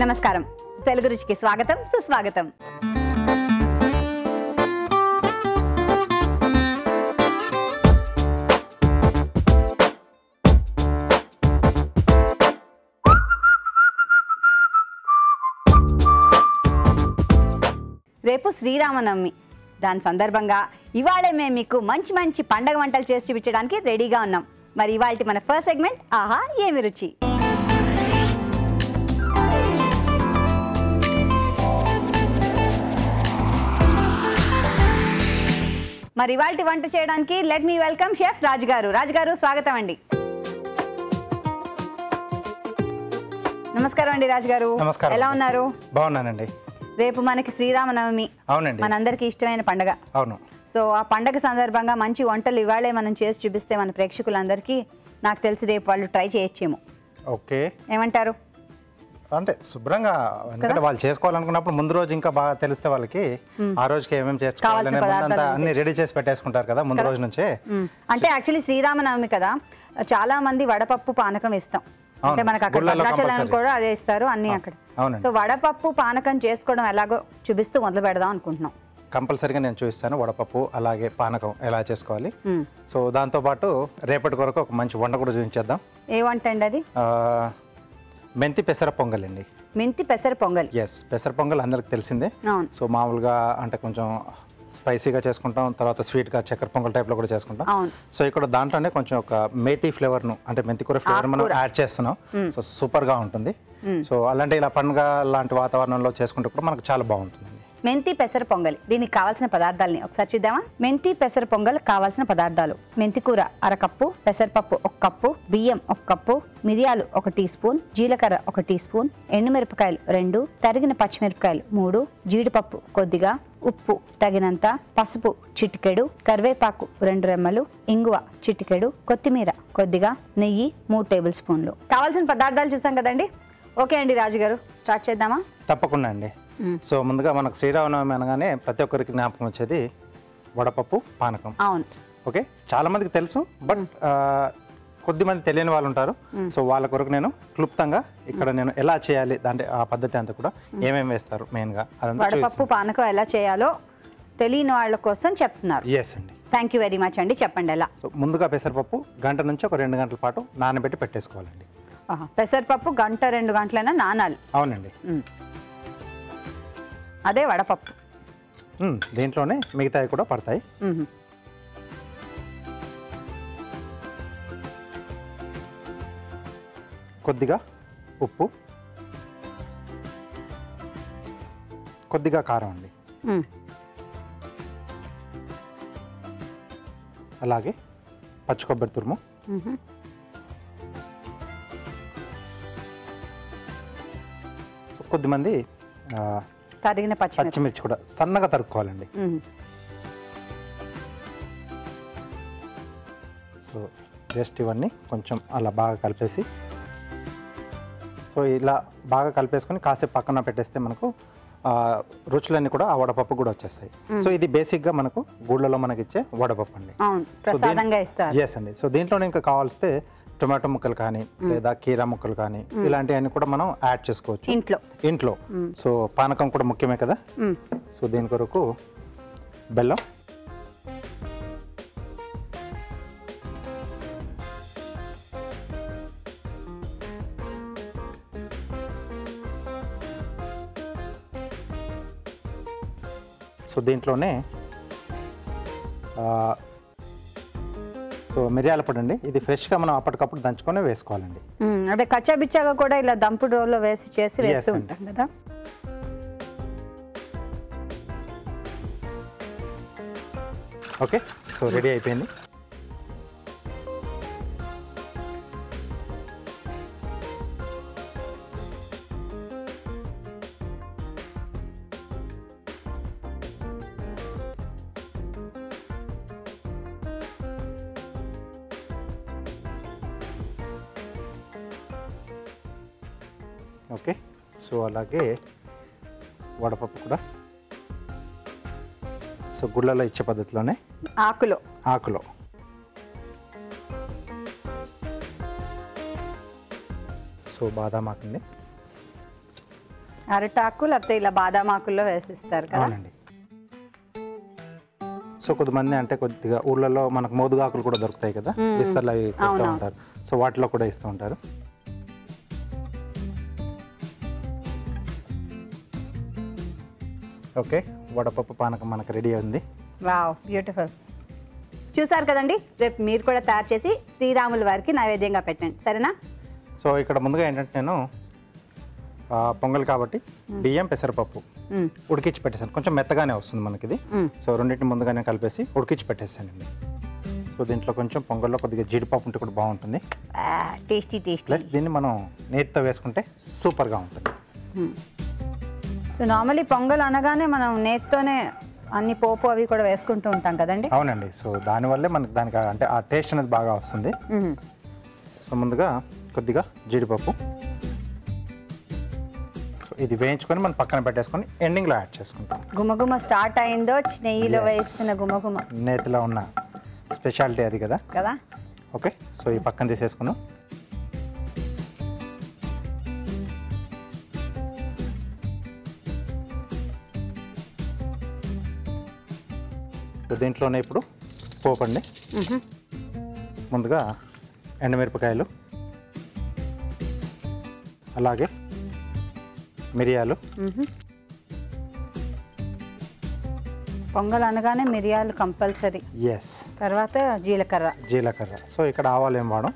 నమస్కారం. తెలుగు రుచికి స్వాగతం, సుస్వాగతం. రేపు శ్రీరామనవమి. దాని సందర్భంగా ఇవాళే మేము మీకు మంచి మంచి పండగ వంటలు చేసి చూపించడానికి రెడీగా ఉన్నాం. మరి ఇవాళ మన ఫస్ట్ సెగ్మెంట్ ఆహా ఏమి రుచి. మరి ఇవాళ వంట చేయడానికి లెట్ మీ వెల్కమ్ షెఫ్ రాజు గారు. రాజు గారు స్వాగతం అండి. నమస్కారం అండి రాజు గారు. నమస్కారం. ఎలా ఉన్నారు? బాగున్నానండి. రేపు మనకి శ్రీరామనవమి. అవునండి. మనందరికి ఇష్టమైన పండగ. అవును. సో ఆ పండగ సందర్భంగా మంచి వంటలు ఇవాళే మనం చేసి చూపిస్తే మన ప్రేక్షకులందరికీ నాకు తెలిసి రేపు వాళ్ళు ట్రై చేయొచ్చేమో. ఓకే, ఏమంటారు? అంటే శుభ్రంగా, ఎందుకంటే వాళ్ళు చేసుకోవాలనుకున్నప్పుడు ముందు రోజు ఇంకా బాగా తెలిస్తే వాళ్ళకి ఆ రోజుకి ఏమేమి చేసుకోవాలని ముందంతా అన్ని రెడీ చేసి పెట్టేసుకుంటారు కదా ముందు రోజు నుంచే. అంటే యాక్చువల్లీ శ్రీరామనవమి కదా, చాలా మంది వడపప్పు పానకం ఇస్తాం. అంటే మనకు అక్కడ భద్రాచలం కూడా అదే ఇస్తారు అన్ని అక్కడ. సో వడపప్పు పానకం చేసుకోవడం ఎలాగో చూపిస్తూ మొదలు పెడదాం అనుకుంటున్నాం. కంపల్సరీగా నేను చూపిస్తాను వడపప్పు అలాగే పానకం ఎలా చేసుకోవాలి. సో దాంతోపాటు రేపటి కొరకు ఒక మంచి వంట కూడా చూపించేద్దాం. ఏ వంట అండి అది? మెంతి పెసర పొంగల్ అండి. మెంతి పెసర పొంగల్. ఎస్, పెసర పొంగల్ అందరికి తెలిసిందే. సో మామూలుగా అంటే కొంచెం స్పైసీగా చేసుకుంటాం, తర్వాత స్వీట్గా చక్కెర పొంగల్ టైప్లో కూడా చేసుకుంటాం. సో ఇక్కడ దాంట్లోనే కొంచెం ఒక మేతి ఫ్లేవర్ను అంటే మెంతికూర ఫ్లేవర్ మనం యాడ్ చేస్తున్నాం. సో సూపర్గా ఉంటుంది. సో అలాంటి ఇలా పండుగ లాంటి వాతావరణంలో చేసుకుంటే కూడా మనకు చాలా బాగుంటుంది. మెంతి పెసర పొంగల్, దీనికి కావాల్సిన పదార్థాలని ఒకసారి చూద్దామా? మెంతి పెసర పొంగల్ కావాల్సిన పదార్థాలు: మెంతికూర 1/2 కప్పు, పెసరపప్పు 1 కప్పు, బియ్యం 1 కప్పు, మిరియాలు 1 టీ స్పూన్, జీలకర్ర 1 టీ స్పూన్, ఎండుమిరపకాయలు 2, తరిగిన పచ్చిమిరపకాయలు 3, జీడిపప్పు కొద్దిగా, ఉప్పు తగినంత, పసుపు చిటికెడు, కరివేపాకు 2 రెమ్మలు, ఇంగువ చిటికెడు, కొత్తిమీర కొద్దిగా, నెయ్యి 3 టేబుల్ స్పూన్లు. కావాల్సిన పదార్థాలు చూసాం కదండి. ఓకే అండి రాజు గారు, స్టార్ట్ చేద్దామా? తప్పకుండా అండి. సో ముందుగా మనకు శ్రీరామనవమి అనగానే ప్రతి ఒక్కరికి జ్ఞాపకం వచ్చేది వడపప్పు పానకం. అవును. ఓకే, చాలా మందికి తెలుసు, బట్ కొద్దిమంది తెలియని వాళ్ళు ఉంటారు. సో వాళ్ళ కొరకు నేను క్లుప్తంగా ఇక్కడ నేను ఎలా చేయాలి దాంట్లో ఆ పద్ధతి అంతా కూడా ఏమేమి వేస్తారు మెయిన్గా అదంతా వడపప్పు పానకం ఎలా చేయాలో తెలియని వాళ్ళ కోసం చెప్తున్నారు. ఎస్ అండి. థ్యాంక్ యూ వెరీ మచ్ అండి. చెప్పండి ఎలా. సో ముందుగా పెసరపప్పు గంట నుంచి ఒక 2 గంటల పాటు నానబెట్టి పెట్టేసుకోవాలండి. పెసరపప్పు గంట 2 గంటలైనా నానాలి? అవునండి. అదే వడపప్పు. దీంట్లోనే మిగతావి కూడా పడతాయి. కొద్దిగా ఉప్పు, కొద్దిగా కారం అండి, అలాగే పచ్చి కొబ్బరి తురుము, కొద్దిమంది తరిగిన పచ్చిమిర్చి కూడా సన్నగా తరుక్కోవాలండి. సో జస్ట్ ఇవన్నీ కొంచెం అలా బాగా కలిపేసి, సో ఇలా బాగా కలిపేసుకొని కాసేపు పక్కన పెట్టేస్తే మనకు రుచులన్నీ కూడా ఆ వడపప్పు కూడా వచ్చేస్తాయి. సో ఇది బేసిక్గా మనకు గుళ్ళలో మనకి ఇచ్చే వడపప్పు అండి. ఎస్ అండి. సో దీంట్లోనే ఇంకా కావాల్స్తే టొమాటో ముక్కలు కానీ లేదా కీరా ముక్కలు కానీ ఇలాంటివన్నీ కూడా మనం యాడ్ చేసుకోవచ్చు ఇంట్లో. సో పానకం కూడా ముఖ్యమే కదా. సో దీని కొరకు బెల్లం, సో దీంట్లోనే సో మిరియాల పొడి అండి. ఇది ఫ్రెష్గా మనం అప్పటికప్పుడు దంచుకొని వేసుకోవాలండి. అదే కచ్చాబిచ్చాగా కూడా ఇలా దంపుడు రోల్లో వేస్తూ ఉంటాం కదా. ఓకే, సో రెడీ అయిపోయింది. ఓకే, సో అలాగే వడపప్పు కూడా సో గుళ్ళలో ఇచ్చే పద్ధతిలోనే ఆకులో సో బాదాం ఆకండి, అరటాకు లేకపోతే ఇలా బాదాం ఆకుల్లో వేసిస్తారు కదా. అవునండి. సో కొంతమంది అంటే కొద్దిగా ఊళ్ళలో మనకు మోదుగాకులు కూడా దొరుకుతాయి కదా, విస్తర్లు అవి కొడుతూ ఉంటారు. సో వాటిలో కూడా ఇస్తూ ఉంటారు. ఓకే, వడపప్పు పానకం మనకు రెడీ ఉంది. Wow, beautiful. చూసారు కదండి, రేపు మీరు కూడా తయారు చేసి శ్రీరాముల వారికి నైవేద్యంగా పెట్టండి, సరేనా? సో ఇక్కడ ముందుగా ఏంటంటే నేను పొంగల్ కాబట్టి బియ్యం పెసరపప్పు ఉడికించి పెట్టేసాను. కొంచెం మెత్తగానే వస్తుంది మనకి ఇది. సో రెండింటిని ముందుగానే కలిపేసి ఉడికించి పెట్టేసానండి. సో దీంట్లో కొంచెం పొంగల్లో కొద్దిగా జీడిపప్పు ఉంటే కూడా బాగుంటుంది. Tasty tasty. ప్లస్ దీన్ని మనం నేతితో వేసుకుంటే సూపర్గా ఉంటుంది. సో నార్మల్లీ పొంగల్ అనగానే మనం నేతితోనే అన్ని పోపు అవి కూడా వేసుకుంటూ ఉంటాం కదండి. అవునండి. సో దానివల్లే మనకి దానికి అంటే ఆ టేస్ట్ అనేది బాగా వస్తుంది. సో ముందుగా కొద్దిగా జీడిపప్పు, సో ఇది వేయించుకొని మనం పక్కన పెట్టేసుకొని ఎండింగ్లో యాడ్ చేసుకుంటాం. గుమగుమ స్టార్ట్ అయిందో, నెయ్యిలో వేసిన గుమగుమ. నేతిలో ఉన్న స్పెషాలిటీ అది కదా కదా. ఓకే, సో ఈ పక్కన తీసేసుకున్నాం. దీంట్లోనే ఇప్పుడు పోపు అండి. ముందుగా ఎండుమిరపకాయలు, అలాగే మిరియాలు. పొంగల్ అనగానే మిరియాలు కంపల్సరీ. ఎస్. తర్వాత జీలకర్ర. జీలకర్ర. సో ఇక్కడ ఆవాలు ఏం వాడం.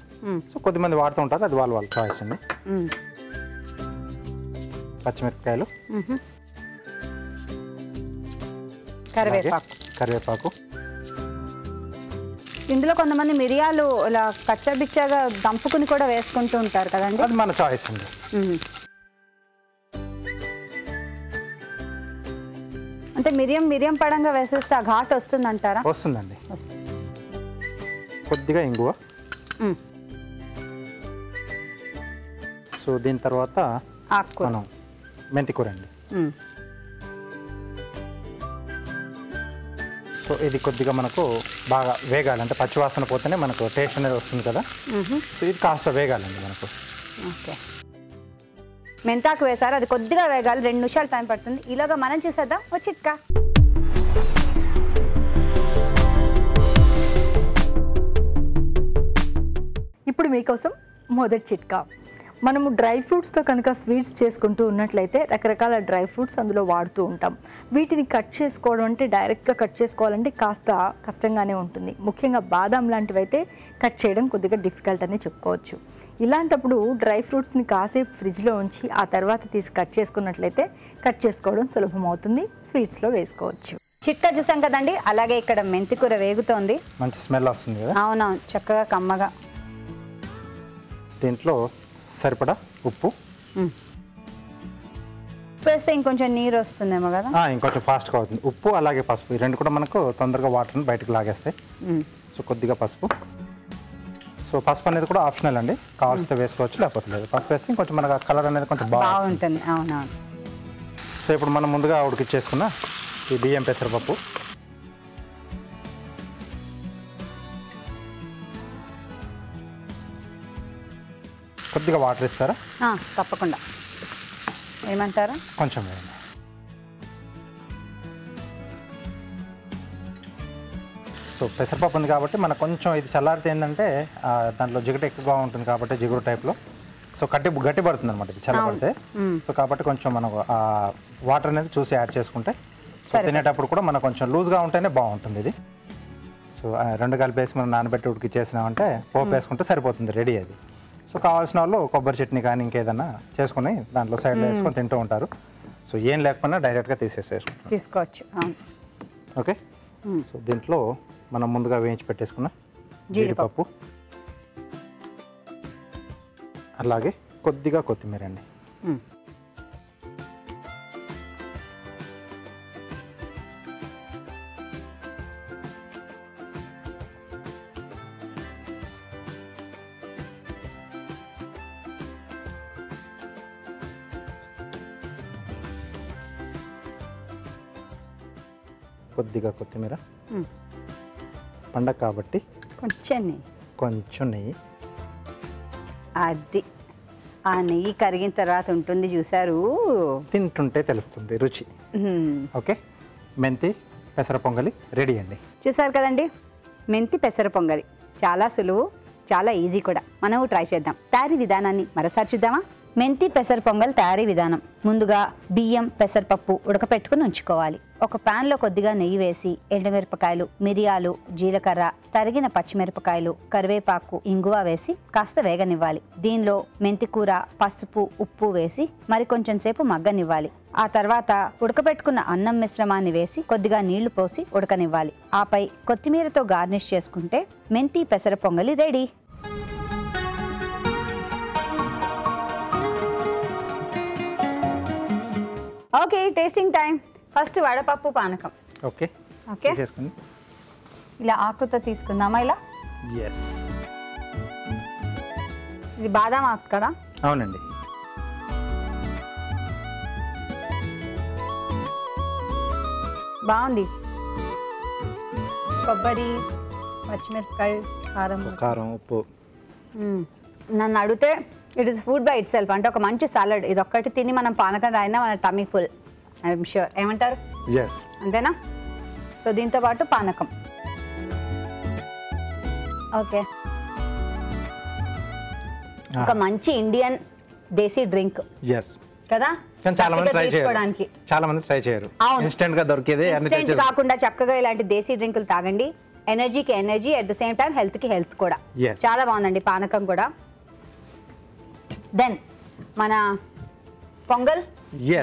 సో కొద్దిమంది వాడుతూ ఉంటారు, అది వాళ్ళ చాయిస్ అండి. పచ్చిమిరపకాయలు, కరివేపాకు. ఇందులో కొంతమంది మిరియాలు ఇలా కచ్చబిచ్చగా దంపుకుని కూడా వేసుకుంటూ ఉంటారు కదండి, అది మన చాయిస్ అండి. అంటే మిరియం పడంగా వేసేస్తే ఆ ఘాట్ వస్తుంది అంటారా? వస్తుందండి. కొద్దిగా ఇంగువ. సో దీని తర్వాత మనం మెంతికూర అండి. సో ఇది కొద్దిగా మనకు బాగా వేగాలి, అంటే పచ్చివాసన పోతేనే మనకు టేస్ట్ అనేది వస్తుంది కదా. సో ఇది కాస్త వేగాలండి మనకు. ఓకే, మెంతాకు వేసారు, అది కొద్దిగా వేగాలి, 2 నిమిషాలు టైం పడుతుంది. ఈలోగా మనం చూసేద్దాం ఓ చిట్కా. ఇప్పుడు మీకోసం మొదటి చిట్కా. మనము డ్రై ఫ్రూట్స్తో కనుక స్వీట్స్ చేసుకుంటూ ఉన్నట్లయితే రకరకాల డ్రై ఫ్రూట్స్ అందులో వాడుతూ ఉంటాం. వీటిని కట్ చేసుకోవడం అంటే డైరెక్ట్గా కట్ చేసుకోవాలంటే కాస్త కష్టంగానే ఉంటుంది. ముఖ్యంగా బాదాం లాంటివి అయితే కట్ చేయడం కొద్దిగా డిఫికల్ట్ అని చెప్పుకోవచ్చు. ఇలాంటప్పుడు డ్రై ఫ్రూట్స్ని కాసేపు ఫ్రిడ్జ్లో ఉంచి ఆ తర్వాత తీసి కట్ చేసుకున్నట్లయితే కట్ చేసుకోవడం సులభం అవుతుంది, స్వీట్స్లో వేసుకోవచ్చు. చిట్కా చూసాం కదండి. అలాగే ఇక్కడ మెంతికూర వేగుతోంది, మంచి స్మెల్ వస్తుంది కదా. అవునవును, చక్కగా కమ్మగా. దీంట్లో సరిపడా ఉప్పు వేస్తే ఇంకొంచెం నీరు వస్తుందేమో కదా. ఇంకొంచెం ఫాస్ట్గా అవుతుంది. ఉప్పు అలాగే పసుపు, ఈ రెండు కూడా మనకు తొందరగా వాటర్ని బయటకు లాగేస్తాయి. సో కొద్దిగా పసుపు. సో పసుపు అనేది కూడా ఆప్షనల్ అండి, కావాల్సితే వేసుకోవచ్చు, లేకపోతే లేదు. పసుపు వేస్తే ఇంకొంచెం మనకు కలర్ అనేది కొంచెం బాగుంటుంది. అవునవును. సో ఇప్పుడు మనం ముందుగా ఉడికిచ్చేసుకున్న ఈ బియ్యం పెసరపప్పు, కొద్దిగా వాటర్ ఇస్తారా? తప్పకుండా. ఏమంటారా? కొంచెం వేయండి. సో పెసరపప్పు ఉంది కాబట్టి మనకు కొంచెం ఇది చల్లారితే ఏంటంటే దాంట్లో జిగుట ఎక్కువగా ఉంటుంది కాబట్టి జిగురు టైప్లో సో గట్టి పడుతుంది అనమాట ఇది చల్లబడితే. సో కాబట్టి కొంచెం మనకు ఆ వాటర్ అనేది చూసి యాడ్ చేసుకుంటే సో తినేటప్పుడు కూడా మనకు కొంచెం లూజ్గా ఉంటేనే బాగుంటుంది ఇది. సో రెండు కలిపేసి మనం నానబెట్టి ఉడికిచ్చేసినామంటే పోపు వేసుకుంటే సరిపోతుంది, రెడీ అది. సో కావాల్సిన వాళ్ళు కొబ్బరి చట్నీ కానీ ఇంకేదన్నా చేసుకుని దాంట్లో సైడ్లో వేసుకొని తింటూ ఉంటారు. సో ఏం లేకపోయినా డైరెక్ట్గా తీసుకోవచ్చు. ఓకే. సో దీంట్లో మనం ముందుగా వేయించి పెట్టేసుకున్న జీడిపప్పు, అలాగే కొద్దిగా కొత్తిమీర అండి. కొద్దిగా కొత్తిమీర, పండగ కాబట్టి కొంచెం నెయ్యి. అది ఆ నెయ్యి కరిగిన తర్వాత ఉంటుంది చూసారు. తింటుంటే తెలుస్తుంది రుచి. ఓకే, మెంతి పెసర పొంగలి రెడీ అండి. చూసారు కదండి, మెంతి పెసర పొంగలి చాలా సులువు, చాలా ఈజీ కూడా. మనం ట్రై చేద్దాం. తయారీ విధానాన్ని మరోసారి చూద్దామా? మెంతి పెసర పొంగల్ తయారీ విధానం. ముందుగా బియ్యం పెసరపప్పు ఉడకపెట్టుకుని ఉంచుకోవాలి. ఒక పాన్ లో కొద్దిగా నెయ్యి వేసి ఎండుమిరపకాయలు, మిరియాలు, జీలకర్ర, తరిగిన పచ్చిమిరపకాయలు, కరివేపాకు, ఇంగువ వేసి కాస్త వేగనివ్వాలి. దీనిలో మెంతి కూర, పసుపు, ఉప్పు వేసి మరి కొంచెం సేపు మగ్గనివ్వాలి. ఆ తర్వాత ఉడకపెట్టుకున్న అన్నం మిశ్రమాన్ని వేసి కొద్దిగా నీళ్లు పోసి ఉడకనివ్వాలి. ఆపై కొత్తిమీరతో గార్నిష్ చేసుకుంటే మెంతి పెసర పొంగలి ready. Okay, tasting time. First వడపప్పు పానకం. ఓకే ఓకే, చేసుకోండి. ఇలా ఆకుతో తీసుకుందామా? ఇలా ఎస్, ఇది బాదాం ఆకు కదా? అవునండి. బాగుంది. కొబ్బరి, పచ్చిమిరపకాయ, కారం, ఉప్పు. నన్ను అడిగితే it is food by it self. అంటే ఒక మంచి సాలడ్. ఇది ఒక్కటి తిని మనం పానకం తాగినా మన టమీ ఫుల్. I'm sure. ఏమంటారు? ఎస్, అంతేనా? సో దీంతో పాటు పానకం. ఓకే, ఒక మంచి ఇండియన్ దేశీ డ్రింక్ ఎస్ కదా? కానీ చాలా మంది ట్రై తీసుకోవడానికి చాలా మంది ట్రై చేయరు. ఇన్స్టెంట్ గా దొరికేది ఇన్స్టెంట్ కాకుండా చక్కగా ఇలాంటి దేశీ డ్రింకులు తాగండి. ఎనర్జీకి energy, at the same time health కి హెల్త్ కూడా. Yes. చాలా బాగుందండి పానకం కూడా. దెన్ మన పొంగల్,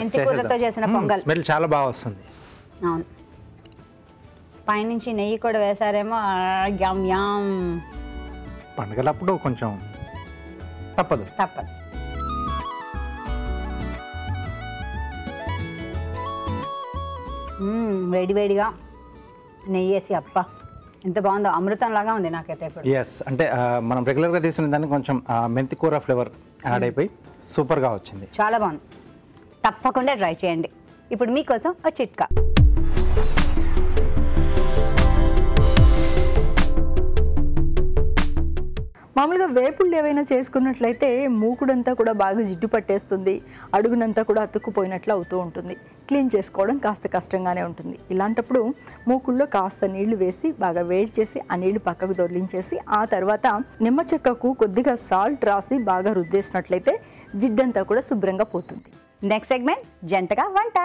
మెంతి కూరతో చేసిన పొంగల్. స్మెల్ చాలా బాగా వస్తుంది. అవును, పైనుంచి నెయ్యి కూడా వేసారేమో. యమ్ యమ్. పండుగలప్పుడు కొంచెం తప్పదు. వేడి వేడిగా నెయ్యి వేసి, అప్ప ఎంత బాగుందో, అమృతం లాగా ఉంది నాకైతే ఇప్పుడు. ఎస్, అంటే మనం రెగ్యులర్గా తీసుకునే దానికి కొంచెం మెంతి కూర ఫ్లేవర్ యాడ్ అయిపోయి సూపర్గా వచ్చింది. చాలా బాగుంది. తప్పకుండా ట్రై చేయండి. ఇప్పుడు మీకోసం ఒక చిట్కా. మామూలుగా వేపుళ్ళు ఏవైనా చేసుకున్నట్లయితే మూకుడంతా కూడా బాగా జిడ్డు పట్టేస్తుంది, అడుగునంతా కూడా అతుక్కుపోయినట్లు అవుతూ ఉంటుంది. క్లీన్ చేసుకోవడం కాస్త కష్టంగానే ఉంటుంది. ఇలాంటప్పుడు మూకుల్లో కాస్త నీళ్లు వేసి బాగా వేడి చేసి ఆ నీళ్లు పక్కకు దొర్లించేసి ఆ తర్వాత నిమ్మ చెక్కకు కొద్దిగా సాల్ట్ రాసి బాగా రుద్దేసినట్లయితే జిడ్డంతా కూడా శుభ్రంగా పోతుంది. నెక్స్ట్ సెగ్మెంట్ జంటగా వంట.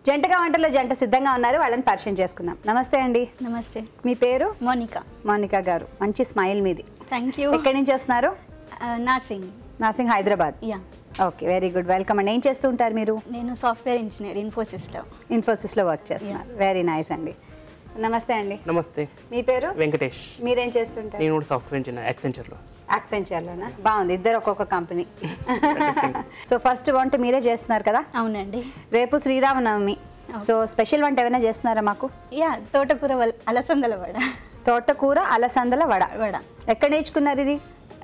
జంటగా వంటలో జంట సిద్ధంగా ఉన్నారు. వాళ్ళని పరిచయం చేసుకుందాం. నమస్తే అండి. నమస్తే. మీ పేరు? మోనికా. మోనికా గారు, మంచి స్మైల్ మీది. Thank you. ఎక్కడి నుంచి వస్తున్నారు? Nursing, Hyderabad. Yeah. Okay, very good, welcome అండి. ఏం చేస్తూ ఉంటారు మీరు? నేను సాఫ్ట్వేర్ ఇంజనీర్ ఇన్ఫోసిస్లో వర్క్ చేస్తున్నారు. వెరీ నైస్ అండి. నమస్తే అండి. నమస్తే. మీ పేరు? వెంకటేష్. మీరేం చేస్తుంటారు? నేను కూడా సాఫ్ట్వేర్ ఇంజనీర్ యాక్సెంచర్లో. యాక్సెంచర్లోనా? బాగుంది, ఇద్దరు ఒక్కొక్క కంపెనీ. సో ఫస్ట్ వంట మీరే చేస్తున్నారు కదా? అవునండి. రేపు శ్రీరామనవమి. సో స్పెషల్ వంట ఏమైనా చేస్తున్నారా మాకు? యా, తోటకూర అలసందల వడ. తోటకూర అలసందల వడ. ఎక్కడ నేర్చుకున్నారు ఇది?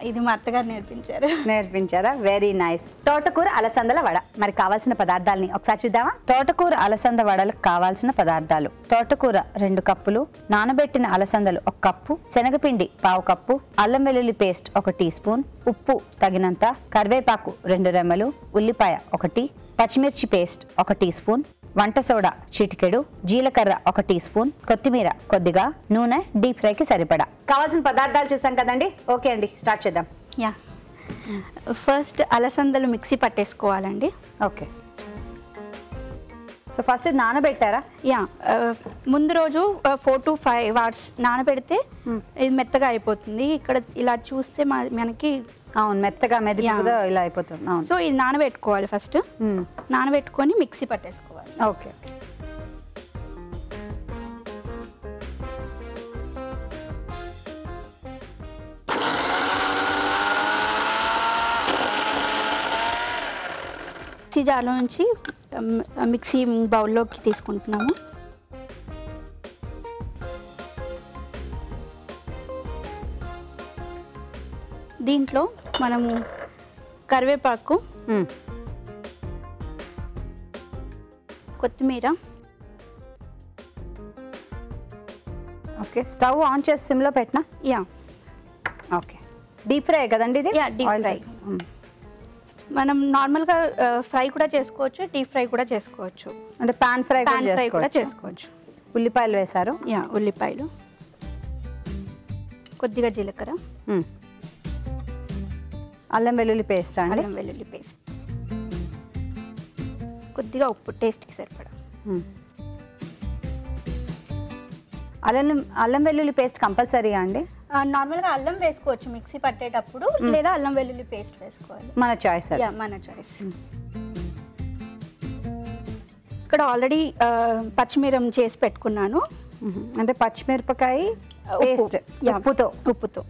ఇది మా అత్తగారు నేర్పించారా? Very nice. తోటకూర అలసందల వడ. మరి కావాల్సిన పదార్థాలని ఒకసారి చూద్దామా? తోటకూర అలసంద వడలకు కావాల్సిన పదార్థాలు: తోటకూర 2 కప్పులు, నానబెట్టిన అలసందలు 1 కప్పు, శనగపిండి 1/2 కప్పు, అల్లం వెల్లుల్లి పేస్ట్ 1 టీ స్పూన్, ఉప్పు తగినంత, కరివేపాకు 2 రెమ్మలు, ఉల్లిపాయ 1, పచ్చిమిర్చి పేస్ట్ 1 టీ స్పూన్, వంట సోడా చిటికెడు, జీలకర్ర 1 టీ స్పూన్, కొత్తిమీర కొద్దిగా, నూనె డీప్ ఫ్రైకి సరిపడా. కావాల్సిన పదార్థాలు చూసాం కదండి. ఓకే అండి, స్టార్ట్ చేద్దాం. యా, ఫస్ట్ అలసందలు మిక్సీ పట్టేసుకోవాలండి. ఓకే, సో ఫస్ట్ నానబెట్టారా? యా, ముందు రోజు 4 to 5 hours నానబెడితే ఇది మెత్తగా అయిపోతుంది. ఇక్కడ ఇలా చూస్తే మనకి అవును, మెత్తగా మెదిగా ఇలా అయిపోతుంది. అవును, సో ఇది నానబెట్టుకోవాలి. ఫస్ట్ నానబెట్టుకొని మిక్సీ పట్టేసుకోవాలి. ఓకే. మిక్సీ జార్లో నుంచి మిక్సీ బౌల్లోకి తీసుకుంటున్నాము. దీంట్లో మనము కరివేపాకు, కొత్తిమీర, ఓకే, స్టవ్ ఆన్ చేసి సిమ్లో పెట్టినా. యా ఓకే, డీప్ ఫ్రై కదండి ఇది? Yeah deep fry. మనం నార్మల్గా ఫ్రై కూడా చేసుకోవచ్చు, డీప్ ఫ్రై కూడా చేసుకోవచ్చు, అంటే పాన్ ఫ్రై కూడా చేసుకోవచ్చు. ఉల్లిపాయలు వేశారు. యా ఉల్లిపాయలు, కొద్దిగా జీలకర్ర, అల్లం వెల్లుల్లి పేస్ట్ అండి. అల్లం వెల్లుల్లి పేస్ట్, కొద్దిగా ఉప్పు టేస్ట్కి సరిపడా. అల్లం వెల్లుల్లి పేస్ట్ కంపల్సరీగా అండి? నార్మల్గా అల్లం వేసుకోవచ్చు మిక్సీ పట్టేటప్పుడు, లేదా అల్లం వెల్లుల్లి పేస్ట్ వేసుకోవాలి, మన చాయిస్. యా మన చాయిస్. ఇక్కడ ఆల్రెడీ పచ్చిమిరం చేసి పెట్టుకున్నాను, అంటే పచ్చిమిరపకాయ పేస్ట్ ఉప్పుతో,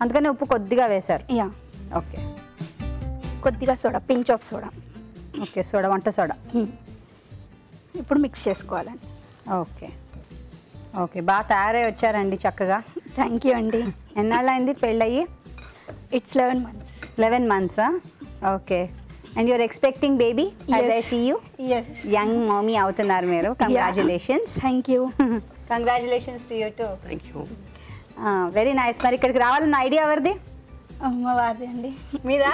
అందుకని ఉప్పు కొద్దిగా వేశారు. యా ఓకే, కొద్దిగా soda, pinch of soda. Okay, soda, వంట సోడా. ఇప్పుడు మిక్స్ చేసుకోవాలండి. ఓకే ఓకే, బాగా తయారై వచ్చారండి చక్కగా. థ్యాంక్ యూ అండి. ఎన్నాళ్ళు అయింది పెళ్ళయ్యి? It's 11 months. 11 months. Okay, and you're expecting baby as I see you. Young mummy అవుతున్నారు మీరు. Congratulations. Thank you. Congratulations to you too. Thank you. Very nice. మరి ఇక్కడికి రావాలన్న ఐడియా ఎవరిది? మా వారిది అండి. మీదా?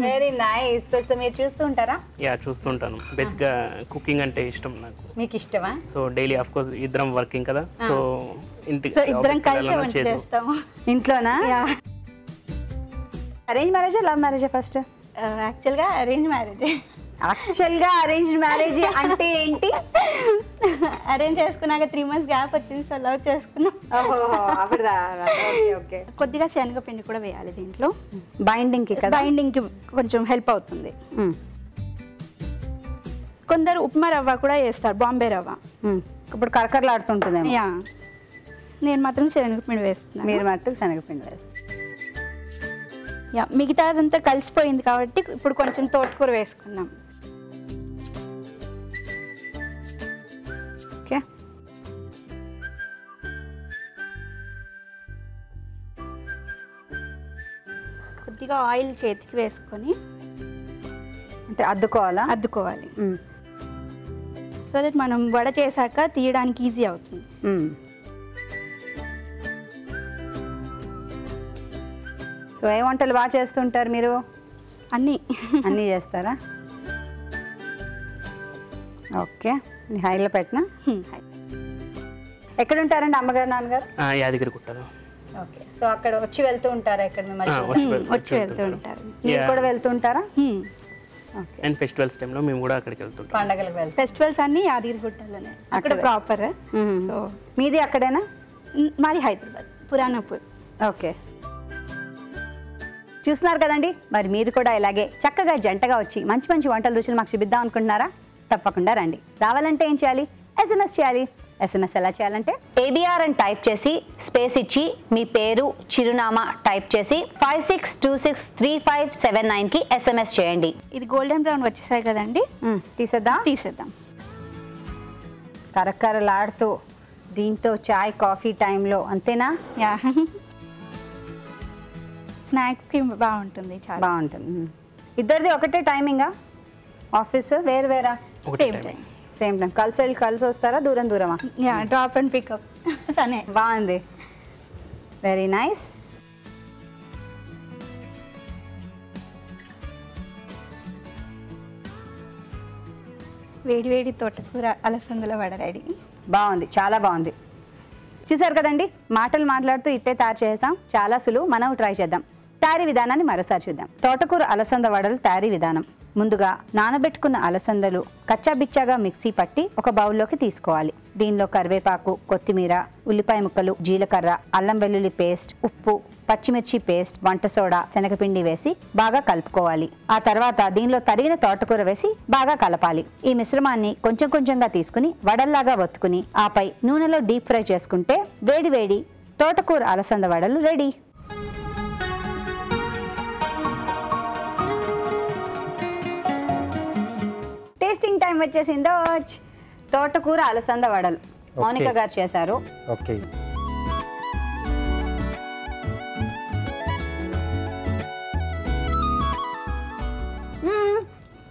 Very nice. సో మీరు చూస్తూ ఉంటారా? యా చూస్తుంటాను. బేసిక్గా కుకింగ్ అంటే ఇష్టం నాకు. మీకు ఇష్టమా? సో డైలీ ఆఫ్ కోర్స్ ఇద్దరం వర్కింగ్ కదా, సో ఇంటికి ఇద్దరం కలిసి వంట చేస్తాము ఇంట్లోనా? అరేంజ్ మ్యారేజా లవ్ మ్యారేజా ఫస్ట్? యాక్చువల్గా అరేంజ్ మ్యారేజ్. యాక్చువల్గా అరేంజ్ మ్యారేజ్ అంటే ఏంటి? అరేంజ్ చేసుకున్నాక 3 months గ్యాప్ వచ్చింది, సో లవ్ చేసుకున్నాం. కొద్దిగా శనగపిండి కూడా వేయాలి దీంట్లో, బైండింగ్కి కదా? బైండింగ్కి కొంచెం హెల్ప్ అవుతుంది. కొందరు ఉప్మా రవ్వ కూడా వేస్తారు, బాంబే రవ్వ. ఇప్పుడు కరకరలాడుతుంటుంది. యా, నేను మాత్రం శనగపిండి వేస్తున్నాను. మీరు మట్టుకు శనగపిండి వేస్తారు. యా, మిగతాదంతా కలిసిపోయింది కాబట్టి ఇప్పుడు కొంచెం తోటకూర వేసుకుందాం. ఓకే, కొద్దిగా ఆయిల్ చేతికి వేసుకొని అంటే అద్దుకోవాలి, సో దట్ మనం వడ చేశాక తీయడానికి ఈజీ అవుతుంది. సో ఏ వంటలు బాగా చేస్తుంటారు మీరు? అన్నీ చేస్తారా? ఓకే, హైలో పెట్టినా. ఎక్కడ ఉంటారండి అమ్మగారు నాన్నగారు? యాదగిరి గుట్టలో. ఓకే, సో అక్కడ వచ్చి వెళ్తూ ఉంటారా? ఇక్కడ మిమ్మల్ని వచ్చి వెళ్తూ ఉంటారు. మీరు కూడా వెళ్తూ ఉంటారా? అండ్ ఫెస్టివల్స్ టైంలో మేము కూడా అక్కడికి వెళ్తుంటాం. పండగలకు వెళ్తాం. ఫెస్టివల్స్ అన్ని యాదగిరి గుట్టలోనే, అక్కడ ప్రాపర్. సో మీది అక్కడేనా? మాది హైదరాబాద్, పురాణపూర్. ఓకే, చూస్తున్నారు కదండి. మరి మీరు కూడా ఇలాగే చక్కగా జంటగా వచ్చి మంచి మంచి వంటల రుచులు మాకు చూపిద్దాం అనుకుంటున్నారా? తప్పకుండా రండి. రావాలంటే ఏం చేయాలి? SMS చేయాలి. SMS ఎలా చేయాలంటే ABR అని టైప్ చేసి స్పేస్ ఇచ్చి మీ పేరు చిరునామా టైప్ చేసి 56263579కి SMS చేయండి. ఇది గోల్డెన్ బ్రౌన్ వచ్చేసాయి కదండి, తీసేద్దాం. కరకరలాడుతూ దీంతో చాయ్ కాఫీ టైంలో, అంతేనా? యా, స్నాక్స్కి బాగుంటుంది, చాలా బాగుంటుంది. ఇద్దరిది ఒకటే టైమింగా? ఆఫీస్ వేరు వేరా? Same time. కలిసి వస్తారా? దూరమా? Yeah, drop and pickup. తనే. బాగుంది, వెరీ నైస్. వేడి తోటకూర అలసందల వడ రెడీ. బాగుంది, చాలా బాగుంది. చూసారు కదండి, మాటలు మాట్లాడుతూ ఇట్టే తయారు చేసాం. చాలా సులువు, మనం ట్రై చేద్దాం. తయారీ విధానాన్ని మరోసారి చూద్దాం. తోటకూర అలసంద వడలు తయారీ విధానం. ముందుగా నానబెట్టుకున్న అలసందలు కచ్చాబిచ్చాగా మిక్సీ పట్టి ఒక బౌల్లోకి తీసుకోవాలి. దీనిలో కరివేపాకు, కొత్తిమీర, ఉల్లిపాయ ముక్కలు, జీలకర్ర, అల్లం వెల్లుల్లి పేస్ట్, ఉప్పు, పచ్చిమిర్చి పేస్ట్, వంట సోడా, శనగపిండి వేసి బాగా కలుపుకోవాలి. ఆ తర్వాత దీనిలో తరిగిన తోటకూర వేసి బాగా కలపాలి. ఈ మిశ్రమాన్ని కొంచెం కొంచెంగా తీసుకుని వడల్లాగా ఒత్తుకుని ఆపై నూనెలో డీప్ ఫ్రై చేసుకుంటే వేడి తోటకూర అలసంద వడలు రెడీ. టేస్టింగ్ టైం వచ్చేసిందో. తోటకూర అలసంద వడలు మౌనిక గారు చేశారు. Okay,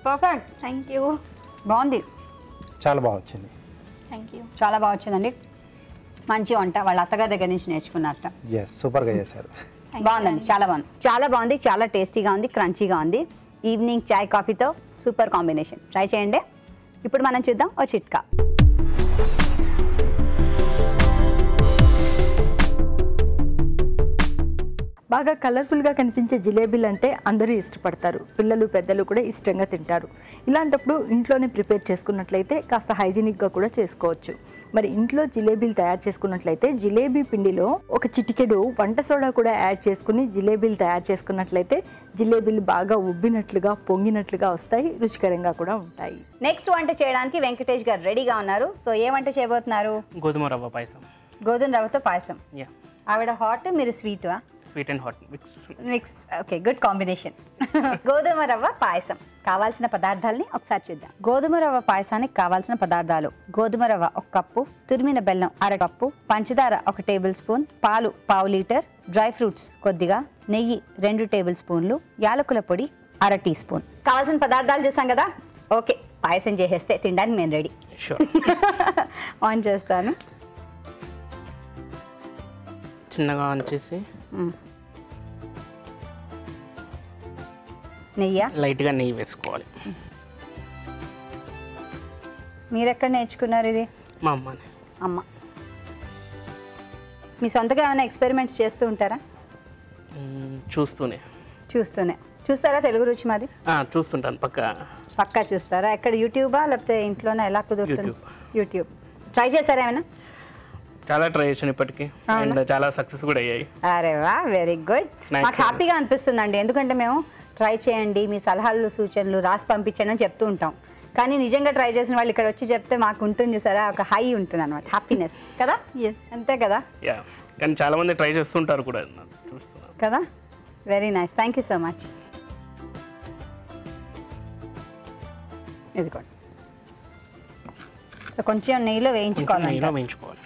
perfect. Thank you. బాగుంది, చాలా బాగా వచ్చింది. Thank you. చాలా బాగా వచ్చిందండి. మంచి వంట వాళ్ళ అత్తగారి దగ్గర నుంచి నేర్చుకున్నారట. ఎస్, సూపర్గా చేశారు. బాగుందండి, చాలా బాగుంది, చాలా బాగుంది, చాలా టేస్టీగా ఉంది, క్రంచీగా ఉంది. ఈవినింగ్ చాయ్ కాఫీతో సూపర్ కాంబినేషన్. ట్రై చేయండి. ఇప్పుడు మనం చూద్దాం ఓ చిట్కా. బాగా కలర్ఫుల్గా కనిపించే జిలేబీలు అంటే అందరూ ఇష్టపడతారు, పిల్లలు పెద్దలు కూడా ఇష్టంగా తింటారు. ఇలాంటప్పుడు ఇంట్లోనే ప్రిపేర్ చేసుకున్నట్లయితే కాస్త హైజీనిక్గా కూడా చేసుకోవచ్చు. మరి ఇంట్లో జిలేబీలు తయారు చేసుకున్నట్లయితే జిలేబీ పిండిలో ఒక చిటికెడు వంట సోడా కూడా యాడ్ చేసుకుని జిలేబీలు తయారు చేసుకున్నట్లయితే జిలేబీలు బాగా ఉబ్బినట్లుగా పొంగినట్లుగా వస్తాయి, రుచికరంగా కూడా ఉంటాయి. నెక్స్ట్ వంట చేయడానికి వెంకటేష్ గారు రెడీగా ఉన్నారు. సో ఏ వంట చేయబోతున్నారు? గోధుమ రవ్వ పాయసం. గోధుమ రవ్వతో పాయసం. యా, ఆవిడ హాట్, మీరు sweet. Sweet and hot mix. Okay, good combination. గోధుమ రవ్వ పాయసం కావాల్సిన పదార్థాలని ఒకసారి చూద్దాం. గోధుమ రవ్వ పాయసానికి కావాల్సిన పదార్థాలు: గోధుమ రవ్వ 1 కప్పు, తురిమిన బెల్లం 1/2 కప్పు, పంచదార 1 టేబుల్ స్పూన్, పాలు 1/2 లీటర్, డ్రై ఫ్రూట్స్ కొద్దిగా, నెయ్యి 2 టేబుల్ స్పూన్లు, యాలకుల పొడి 1/2 టీ స్పూన్. కావాల్సిన పదార్థాలు చూసాం కదా. ఓకే, పాయసం చేసేస్తే తినడానికి మేము రెడీ. షూర్. ఆన్ చేస్తాను. చిన్నగా ఆన్ చేసి నెయ్యి లైట్గా నెయ్యి వేసుకోవాలి. మీరెక్కడ నేర్చుకున్నారు ఇది? మా అమ్మని. అమ్మ. మీ సొంతగా ఏమైనా ఎక్స్పెరిమెంట్స్ చేస్తూ ఉంటారా? చూస్తారా తెలుగు రుచి మాది? చూస్తుంటాను, పక్కా చూస్తారా? ఎక్కడ, యూట్యూబా లేకపోతే ఇంట్లోనే? ఎలా కుదురుతుంది? యూట్యూబ్. ట్రై చేశారా ఏమైనా? చాలా ట్రై చేశాను ఇప్పటికి, అండ్ చాలా సక్సెస్ కూడా అయ్యాయి. అరే వా, వెరీ గుడ్. మాకు హ్యాపీగా అనిపిస్తుందండి, ఎందుకంటే మేము ట్రై చేయండి, మీ సలహాలు సూచనలు రాసి పంపించండి అని చెప్తూ ఉంటాం. కానీ నిజంగా ట్రై చేసిన వాళ్ళు ఇక్కడ వచ్చి చెప్తే మాకు ఉంటుంది సరే, ఒక హై ఉంటుంది అనమాట, హ్యాపీనెస్ కదా. అంతే కదా. యా, కానీ చాలా మంది ట్రై చేస్తుంటారు కూడా చూస్తున్నాను కదా. Very nice, thank you so much. ఇదిగోండి. సో కొంచెం నెయ్యిలో వేయించుకోవాలి.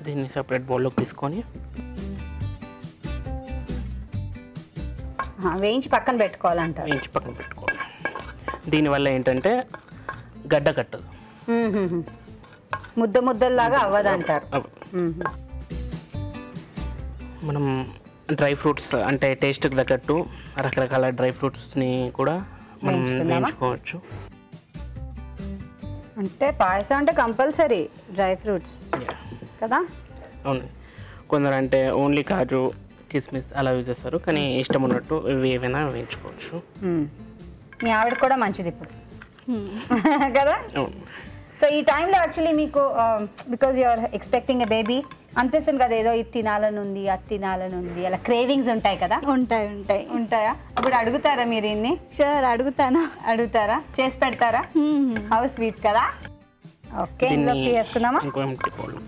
దీన్ని సపరేట్ బౌల్లోకి తీసుకొని వేయించి పక్కన పెట్టుకోవాలంటారు. దీనివల్ల ఏంటంటే గడ్డ కట్టదు, ముద్దలాగా అవ్వదంటారు. మనం డ్రై ఫ్రూట్స్ అంటే టేస్ట్కి తగ్గట్టు రకరకాల డ్రై ఫ్రూట్స్ని కూడా మనం వేయించుకోవచ్చు. అంటే పాయసం అంటే కంపల్సరీ డ్రై ఫ్రూట్స్ కదా. అవును, కొందరు అంటే ఓన్లీ కాజు కిస్మిస్ అలా యూజ్ చేస్తారు, కానీ ఇష్టం ఉన్నట్టు ఇవి ఏవైనా వేయించుకోవచ్చు. మీ ఆవిడ కూడా మంచిది ఇప్పుడు కదా. సో ఈ టైంలో యాక్చువల్లీ మీకు because you are expecting a baby అనిపిస్తుంది కదా, ఏదో ఇది తినాలని ఉంది, అది తినాలని ఉంది, అలా క్రేవింగ్స్ ఉంటాయి కదా. ఉంటాయా? ఇప్పుడు అడుగుతారా మీరు ఇన్ని? షూర్, అడుగుతారా? చేసి పెడతారా? హౌ స్వీట్ కదా. ఓకే, వేసుకుందామా?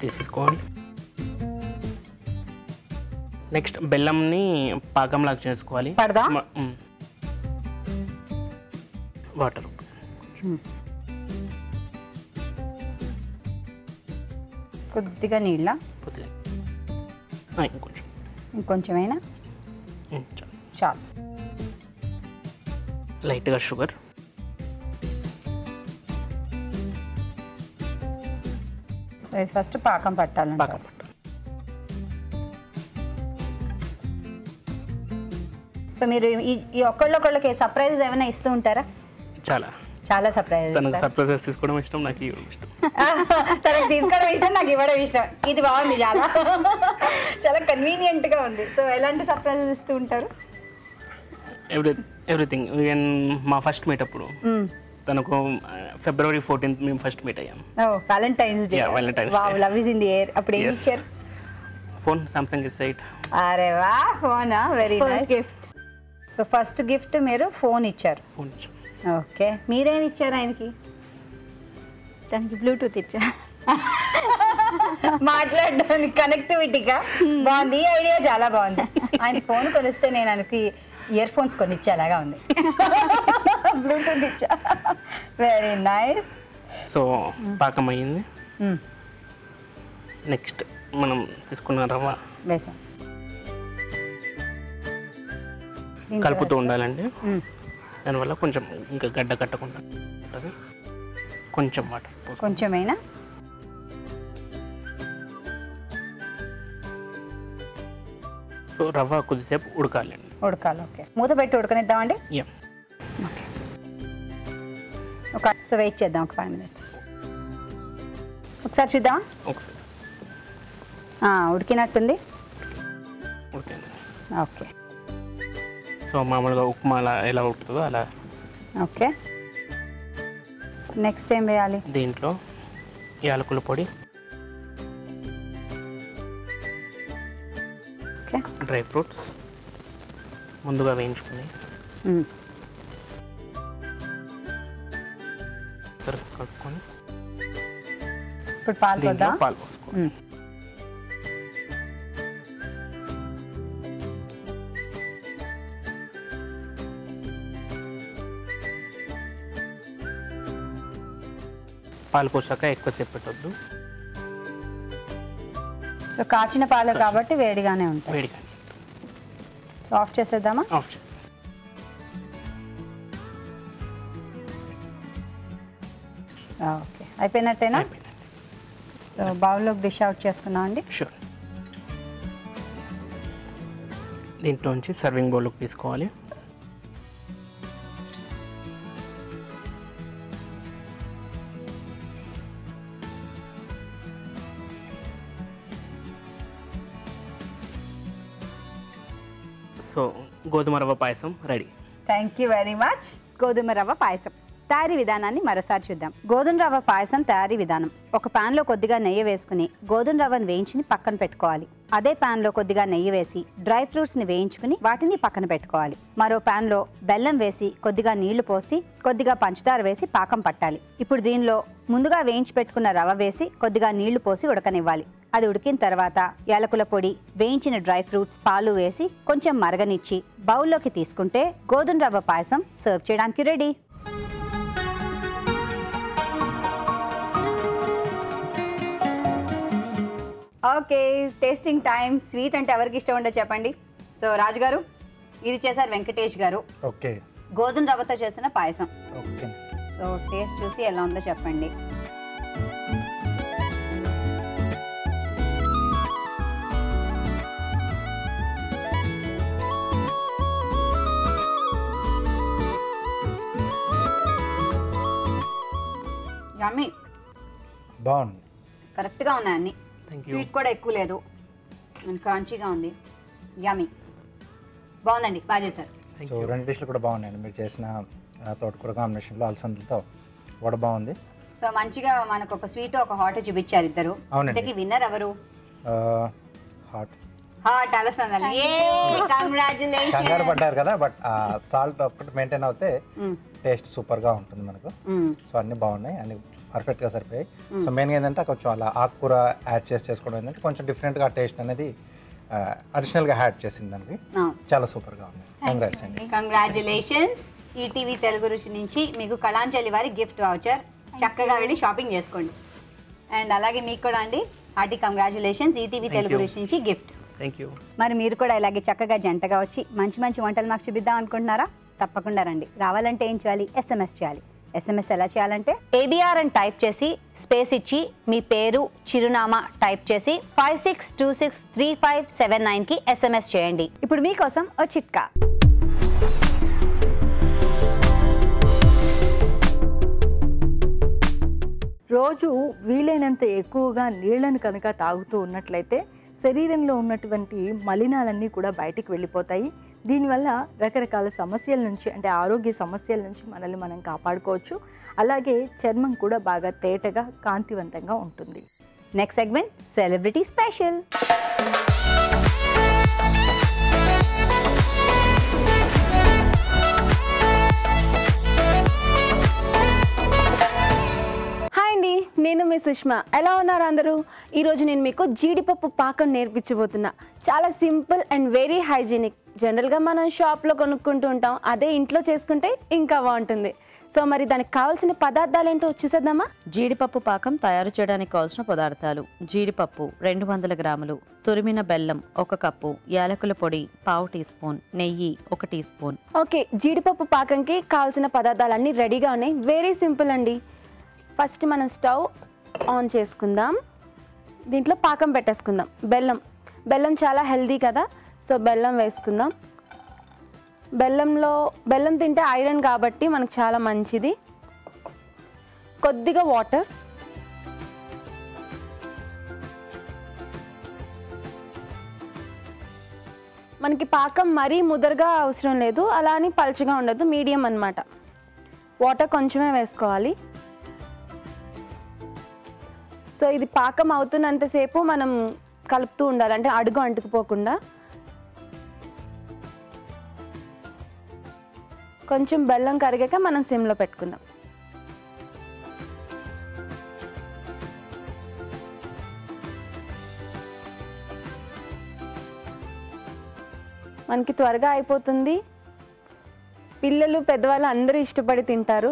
తీసేసుకోవాలి. నెక్స్ట్ బెల్లంని పాకంలాగా చేసుకోవాలి. వాటర్ కొద్దిగా నీళ్ళ, ఇంకొంచెమైనా చాలు. లైట్గా షుగర్, సో ఇది ఫస్ట్ పాకం పట్టాలి. సో మీరు ఈ ఒక్కళ్ళొక్కళ్ళకి సర్ప్రైజెస్ ఏమైనా ఇస్తూ ఉంటారా? చాలా సర్ప్రైజెస్ తీసుకోవడం ఇష్టం, నాకు ఇష్టం. తనకు తీసుకోవడం ఇష్టం, నాకు ఇవ్వడం ఇష్టం. ఇది బాగుంది, చాలా కన్వీనియంట్ గా ఉంది. సో ఎలాంటి సర్ప్రైజెస్ ఇస్తూ ఉంటారు? ఎవ్రీథింగ్. ఈవెన్ మా ఫస్ట్ మీట్ అప్పుడు తనకు February 14th మేము ఫస్ట్ మీట్ అయ్యాం. Valentine's day. Wow, love is in the air. అప్పుడు ఏం ఇచ్చారు? Phone, Samsung S8. అరే వా, ఫోనా, very nice gift. So first gift మీరు ఫోన్ ఇచ్చారు. ఓకే, మీరేమి ఇచ్చారు ఆయనకి? దానికి బ్లూటూత్ ఇచ్చా, మాట్లాడడానికి కనెక్టివిటీగా. బాగుంది, ఈ ఐడియా చాలా బాగుంది. ఆయన ఫోన్ కొనిస్తే నేను ఆయనకి ఇయర్ ఫోన్స్ కొనిచ్చేలాగా ఉంది. బ్లూటూత్ ఇచ్చా. Very nice. సో పాకం అయ్యింది. నెక్స్ట్ మనం తీసుకున్న రవ్వ వేసాం, కలుపుతూ ఉండాలండి. దానివల్ల కొంచెం ఇంకా గడ్డ కట్టకుండా ఉంటుంది. కొంచెం వాటర్, కొంచెమైనా సో రవ్వ కొద్దిసేపు ఉడకాలండి. ఉడకాలి. ఓకే, మూత పెట్టి ఉడకనిద్దామండి. యా, ఓకే, సో వెయిట్ చేద్దాం ఒక 5 minutes. ఒకసారి చూద్దామా? ఒకసారి ఉడికినట్టుంది. ఉడికింది. ఓకే, సో మామూలుగా ఉప్మా ఎలా ఉడుకుతుందో అలా. ఓకే, నెక్స్ట్ ఏం వేయాలి? దీంట్లో యాలకుల పొడి, ఓకే, డ్రై ఫ్రూట్స్ ముందుగా వేయించుకుని కలుపుకొని ఇప్పుడు పాలు దీంట్లో పోద్దాం. పాలు పోసుకోవాలి. పాలు పోసాక ఎక్కువసేపు పెట్టొద్దు, సో కాచిన పాలు కాబట్టి వేడిగానే ఉంటాయి. వేడిగా. సో ఆఫ్ చేసేద్దామా? ఆఫ్ చేయండి. ఓకే, అయిపోయినట్టేనా? అయిపోయిందండి. సో బౌల్లోకి డిష్ అవుట్ చేసుకున్నాం అండి. షూర్. దీంట్లోంచి సర్వింగ్ బౌల్లోకి తీసుకోవాలి. సో గోధుమ రవ్వ పాయసం ready. Thank you very much. గోధుమ రవ్వ పాయసం తయారీ విధానాన్ని మరోసారి చూద్దాం. గోధుమ రవ్వ పాయసం తయారీ విధానం: ఒక పాన్ లో కొద్దిగా నెయ్యి వేసుకుని గోధుమ రవ్వను వేయించి పక్కన పెట్టుకోవాలి. అదే పాన్ లో కొద్దిగా నెయ్యి వేసి డ్రై ఫ్రూట్స్ ని వేయించుకుని వాటిని పక్కన పెట్టుకోవాలి. మరో పాన్ లో బెల్లం వేసి కొద్దిగా నీళ్లు పోసి కొద్దిగా పంచదార వేసి పాకం పట్టాలి. ఇప్పుడు దీనిలో ముందుగా వేయించి పెట్టుకున్న రవ్వ వేసి కొద్దిగా నీళ్లు పోసి ఉడకనివ్వాలి. అది ఉడికిన తర్వాత యాలకుల పొడి, వేయించిన డ్రై ఫ్రూట్స్, పాలు వేసి కొంచెం మరగనిచ్చి బౌల్లోకి తీసుకుంటే గోధుమ రవ్వ పాయసం సర్వ్ చేయడానికి ready. Okay, tasting time. Sweet అంటే ఎవరికి ఇష్టం ఉండదు చెప్పండి. సో రాజు గారు ఇది చేశారు, వెంకటేష్ గారు ఓకే గోధుమ రవ్వతో చేసిన పాయసం. ఓకే, సో టేస్ట్ చూసి ఎలా ఉందో చెప్పండి. యమ్మీ, బాగుంది. కరెక్ట్గా ఉన్నాయి అన్ని. Thank you. స్వీట్ కూడా ఎక్కువ లేదు అండ్ క్రంచీగా ఉంది. యమ్మీ, బాగుందండి, బాగా చేశారు. సో రెండు డిష్లు కూడా బాగున్నాయండి. మీరు చేసిన తోటకూర కాంబినేషన్లో అలసందలతో కూడా బాగుంది. సో మంచిగా మనకు ఒక స్వీట్ ఒక హాట్ చూపించారు ఇద్దరు. అవునండి. ఇంతకీ విన్నర్ ఎవరు? హాట్ హాట్ అలసందలు. కంగ్రాచులేషన్. కంగారు పడ్డారు కదా, బట్ సాల్ట్ ఒక్కటి మెయింటైన్ అవుతే టేస్ట్ సూపర్గా ఉంటుంది మనకు. సో అన్నీ బాగున్నాయి, అన్ని పర్ఫెక్ట్గా సరిపోయాయి. సో మెయిన్గా ఏంటంటే కొంచెం అలా ఆకుకూర యాడ్ చేసుకోవడం ఏంటంటే కొంచెం డిఫరెంట్గా టేస్ట్ అనేది అడిషనల్గా యాడ్ చేసింది దానికి. చాలా సూపర్గా ఉంది. కంగ్రాట్స్ అండి. కంగ్రాచులేషన్స్. ఈటీవీ తెలుగు రుచి నుంచి మీకు కళాంజలి వారి గిఫ్ట్ వౌచర్. చక్కగా వెళ్ళి షాపింగ్ చేసుకోండి. అండ్ అలాగే మీకు కూడా అండి హార్టీ కంగ్రాచులేషన్స్, ఈటీవీ తెలుగు రుచి నుంచి గిఫ్ట్. Thank you. మరి మీరు కూడా ఇలాగే చక్కగా జంటగా వచ్చి మంచి మంచి వంటలు మాకు చూపిద్దాం అనుకుంటున్నారా? తప్పకుండా రండి. రావాలంటే ఏం చేయాలి? SMS చేయాలి. SMS ఎలా చేయాలంటే ABR అని టైప్ చేసి స్పేస్ ఇచ్చి మీ పేరు, చిరునామా టైప్ చేసి 56263579కి SMS చేయండి. ఇప్పుడు మీకోసం ఓ చిట్కా. రోజు వీలైనంత ఎక్కువగా నీళ్లను కనుక తాగుతూ ఉన్నట్లయితే శరీరంలో ఉన్నటువంటి మలినాలన్నీ కూడా బయటికి వెళ్ళిపోతాయి. దీనివల్ల రకరకాల సమస్యల నుంచి, అంటే ఆరోగ్య సమస్యల నుంచి మనల్ని మనం కాపాడుకోవచ్చు. అలాగే చర్మం కూడా బాగా తేటగా కాంతివంతంగా ఉంటుంది. Next segment celebrity special. Hi అండి, నేను మీ సుష్మా. ఎలా ఉన్నారు అందరూ? ఈరోజు నేను మీకు జీడిపప్పు పాకం నేర్పించబోతున్నా. చాలా సింపుల్ అండ్ వెరీ హైజీనిక్. జనరల్గా మనం షాప్లో కొనుక్కుంటూ ఉంటాం, అదే ఇంట్లో చేసుకుంటే ఇంకా బాగుంటుంది. సో మరి దానికి కావాల్సిన పదార్థాలు ఏంటో చూసేద్దామా? జీడిపప్పు పాకం తయారు చేయడానికి కావాల్సిన పదార్థాలు: జీడిపప్పు 200 గ్రాములు, తురిమిన బెల్లం 1 కప్పు, యాలకుల పొడి 1/2 టీ స్పూన్, నెయ్యి 1 టీ స్పూన్. ఓకే, జీడిపప్పు పాకంకి కావాల్సిన పదార్థాలు అన్నీ రెడీగా ఉన్నాయి. వెరీ సింపుల్ అండి. ఫస్ట్ మనం స్టవ్ ఆన్ చేసుకుందాం. దీంట్లో పాకం పెట్టేసుకుందాం. బెల్లం చాలా హెల్దీ కదా, సో బెల్లం వేసుకుందాం. బెల్లం తింటే ఐరన్ కాబట్టి మనకు చాలా మంచిది. కొద్దిగా వాటర్, మనకి పాకం మరీ ముదరగా అవసరం లేదు, అలా అని పలుచగా ఉండదు, మీడియం అన్నమాట. వాటర్ కొంచెమే వేసుకోవాలి. సో ఇది పాకం అవుతున్నంతసేపు మనం కలుపుతూ ఉండాలి, అంటే అడుగు అంటుకుపోకుండా. కొంచెం బెల్లం కరిగాక మనం సిమ్లో పెట్టుకుందాం. మనకి త్వరగా అయిపోతుంది. పిల్లలు పెద్దవాళ్ళు అందరూ ఇష్టపడి తింటారు.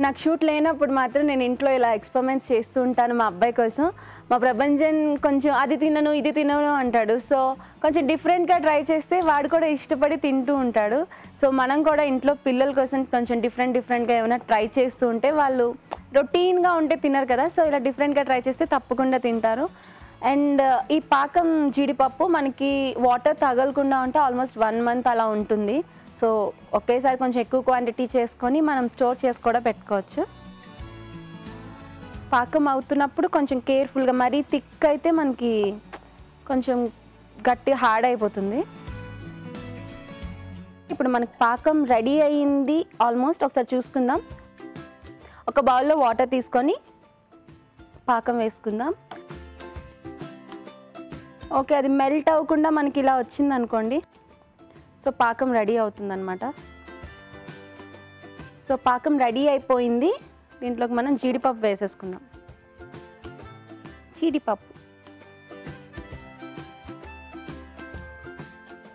నాకు షూట్ లేనప్పుడు మాత్రం నేను ఇంట్లో ఇలా ఎక్స్పెరిమెంట్స్ చేస్తూ ఉంటాను మా అబ్బాయి కోసం. మా ప్రభంజన్ కొంచెం అది తినను ఇది తినను అంటాడు. సో కొంచెం డిఫరెంట్గా ట్రై చేస్తే వాడు కూడా ఇష్టపడి తింటూ ఉంటాడు. సో మనం కూడా ఇంట్లో పిల్లల కోసం కొంచెం డిఫరెంట్గా ఏమైనా ట్రై చేస్తూ ఉంటే వాళ్ళు రొటీన్గా ఉంటే తినరు కదా. సో ఇలా డిఫరెంట్గా ట్రై చేస్తే తప్పకుండా తింటారు. అండ్ ఈ పాకం జీడిపప్పు మనకి వాటర్ తగలకుండా ఉంటే ఆల్మోస్ట్ 1 month అలా ఉంటుంది. సో ఒకేసారి కొంచెం ఎక్కువ క్వాంటిటీ చేసుకొని మనం స్టోర్ చేసి కూడా పెట్టుకోవచ్చు. పాకం అవుతున్నప్పుడు కొంచెం కేర్ఫుల్గా, మరీ థిక్ అయితే మనకి కొంచెం గట్టి హార్డ్ అయిపోతుంది. ఇప్పుడు మనకి పాకం రెడీ అయ్యింది ఆల్మోస్ట్. ఒకసారి చూసుకుందాం. ఒక బౌల్లో వాటర్ తీసుకొని పాకం వేసుకుందాం. ఓకే, అది మెల్ట్ అవ్వకుండా మనకి ఇలా వచ్చింది అనుకోండి. సో పాకం రెడీ అవుతుందన్నమాట. సో పాకం రెడీ అయిపోయింది. దీంట్లోకి మనం జీడిపప్పు వేసేసుకుందాం.